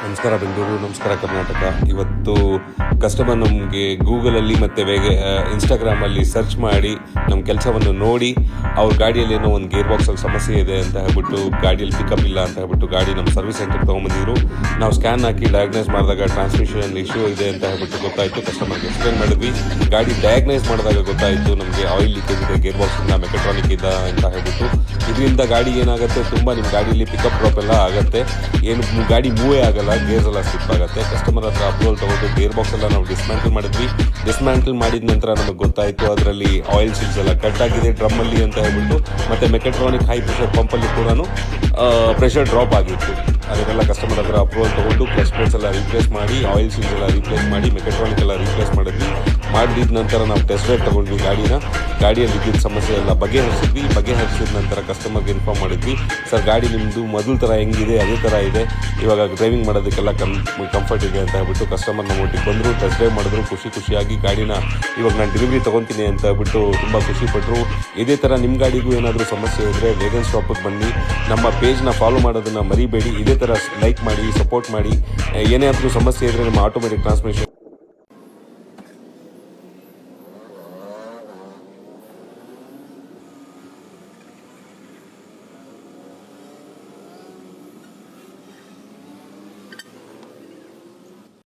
ನಮಸ್ಕಾರ ಬೆಂಗಳೂರು, ನಮಸ್ಕಾರ ಕರ್ನಾಟಕ. ಇವತ್ತು ಕಸ್ಟಮರ್ ನಮಗೆ ಗೂಗಲಲ್ಲಿ ಮತ್ತು ಇನ್ಸ್ಟಾಗ್ರಾಮಲ್ಲಿ ಸರ್ಚ್ ಮಾಡಿ ನಮ್ಮ ಕೆಲಸವನ್ನು ನೋಡಿ ಅವ್ರ ಗಾಡಿಯಲ್ಲಿ ಏನೋ ಒಂದು ಗೇರ್ ಬಾಕ್ಸಲ್ಲಿ ಸಮಸ್ಯೆ ಇದೆ ಅಂತ ಹೇಳ್ಬಿಟ್ಟು, ಗಾಡಿಯಲ್ಲಿ ಪಿಕಪ್ ಇಲ್ಲ ಅಂತ ಹೇಳ್ಬಿಟ್ಟು ಗಾಡಿ ನಮ್ಮ ಸರ್ವಿಸ್ ಸೆಂಟರ್ಗೆ ತೊಗೊಂಬಂದಿದ್ರು. ನಾವು ಸ್ಕ್ಯಾನ್ ಹಾಕಿ ಡಯಾಗ್ನೈಸ್ ಮಾಡಿದಾಗ ಟ್ರಾನ್ಸ್ಮಿಷನ್ ಇಶ್ಯೂ ಇದೆ ಅಂತ ಹೇಳ್ಬಿಟ್ಟು ಗೊತ್ತಾಯಿತು. ಕಸ್ಟಮರ್ಗೆ ಎಕ್ಸ್ಪ್ಲೇನ್ ಮಾಡಿದ್ವಿ. ಗಾಡಿ ಡಯಾಗ್ನೈಸ್ ಮಾಡಿದಾಗ ಗೊತ್ತಾಯಿತು ನಮಗೆ ಆಯಿಲ್ ಲೀಕೇಜ್ ಇದೆ, ಗೇರ್ ಬಾಕ್ಸಿಂದ ಮೆಕ್ಯಾಟ್ರಾನಿಕ್ ಇದೆ ಅಂತ ಹೇಳ್ಬಿಟ್ಟು. ಇದರಿಂದ ಗಾಡಿ ಏನಾಗುತ್ತೆ, ತುಂಬ ನಿಮ್ಮ ಗಾಡಿಯಲ್ಲಿ ಪಿಕಪ್ ಡ್ರಾಪ್ ಎಲ್ಲ ಆಗುತ್ತೆ, ಏನು ಗಾಡಿ ಮೂವೇ ಆಗಲ್ಲ, ಗೇರ್ಸ್ ಎಲ್ಲ ಸ್ಲಿಪ್ ಆಗುತ್ತೆ. ಕಸ್ಟಮರ್ ಹತ್ರ ಅಪ್ರೂವಲ್ ತೊಗೊಂಡು ಗೇರ್ ಬಾಕ್ಸ್ ಎಲ್ಲ ನಾವು ಡಿಸ್ಮ್ಯಾಂಟಲ್ ಮಾಡಿದ್ವಿ. ಡಿಸ್ಮ್ಯಾಂಟಲ್ ಮಾಡಿದ ನಂತರ ನಮಗೆ ಗೊತ್ತಾಯಿತು ಅದರಲ್ಲಿ ಆಯಿಲ್ ಸೀಲ್ಸ್ ಎಲ್ಲ ಕಟ್ ಆಗಿದೆ ಡ್ರಮ್ಮಲ್ಲಿ ಅಂತ ಹೇಳ್ಬಿಟ್ಟು. ಮತ್ತು ಮೆಕ್ಯಾಟ್ರಾನಿಕ್ ಹೈ ಪ್ರೆಷರ್ ಪಂಪಲ್ಲಿ ಕೂಡ ಪ್ರೆಷರ್ ಡ್ರಾಪ್ ಆಗಿತ್ತು. ಅದನ್ನೆಲ್ಲ ಕಸ್ಟಮರ್ ಹತ್ರ ಅಪ್ರೂವಲ್ ತೊಗೊಂಡು ಕ್ಲಚ್ ಪ್ಲೇಟ್ಸ್ ಎಲ್ಲ ರೀಪ್ಲೇಸ್ ಮಾಡಿ, ಆಯಿಲ್ ಸೀಲ್ಸ್ ಎಲ್ಲ ರೀಪ್ಲೇಸ್ ಮಾಡಿ, ಮೆಕ್ಯಾಟ್ರಾನಿಕ್ ಎಲ್ಲ ರೀಪ್ಲೇಸ್ ಮಾಡಿದ್ವಿ. ಮಾಡಿದ ನಂತರ ನಾವು ಟೆಸ್ಟ್ ಡ್ರೈವ್ ತೊಗೊಂಡ್ವಿ ಗಾಡಿಯಲ್ಲಿ ಇದ್ದಿದ್ದ ಸಮಸ್ಯೆ ಎಲ್ಲ ಬಗೆಹರಿಸಿದ ನಂತರ ಕಸ್ಟಮರ್ಗೆ ಇನ್ಫಾರ್ಮ್ ಮಾಡಿದ್ವಿ. ಸರ್, ಗಾಡಿ ನಿಮ್ಮದು ಮೊದಲ ಥರ ಹೆಂಗಿದೆ ಅದೇ ಥರ ಇದೆ, ಇವಾಗ ಡ್ರೈವಿಂಗ್ ಮಾಡೋದಕ್ಕೆಲ್ಲ ಕಂಫರ್ಟ್ ಇದೆ ಅಂತ ಹೇಳ್ಬಿಟ್ಟು ಕಸ್ಟಮರ್ ನಮ್ಮ ಒಟ್ಟಿಗೆ ಬಂದರು, ಟೆಸ್ಟ್ ಡ್ರೈವ್ ಮಾಡಿದ್ರು. ಖುಷಿಯಾಗಿ ಗಾಡಿನ ಇವಾಗ ನಾನು ಡೆಲಿವರಿ ತೊಗೊತೀನಿ ಅಂತ ಹೇಳ್ಬಿಟ್ಟು ತುಂಬ ಖುಷಿಪಟ್ಟರು. ಇದೇ ಥರ ನಿಮ್ಮ ಗಾಡಿಗೂ ಏನಾದರೂ ಸಮಸ್ಯೆ ಇದ್ದರೆ ವೇಗನ್ ಸ್ಟಾಪಿಗೆ ಬನ್ನಿ. ನಮ್ಮ ಪೇಜ್ನ ಫಾಲೋ ಮಾಡೋದನ್ನು ಮರಿಬೇಡಿ. ಇದೇ ಥರ ಲೈಕ್ ಮಾಡಿ, ಸಪೋರ್ಟ್ ಮಾಡಿ. ಏನೇ ಆದರೂ ಸಮಸ್ಯೆ ಇದ್ದರೆ ನಮ್ಮ ಆಟೋಮೆಟಿಕ್ ಟ್ರಾನ್ಸ್ಮಿಷನ್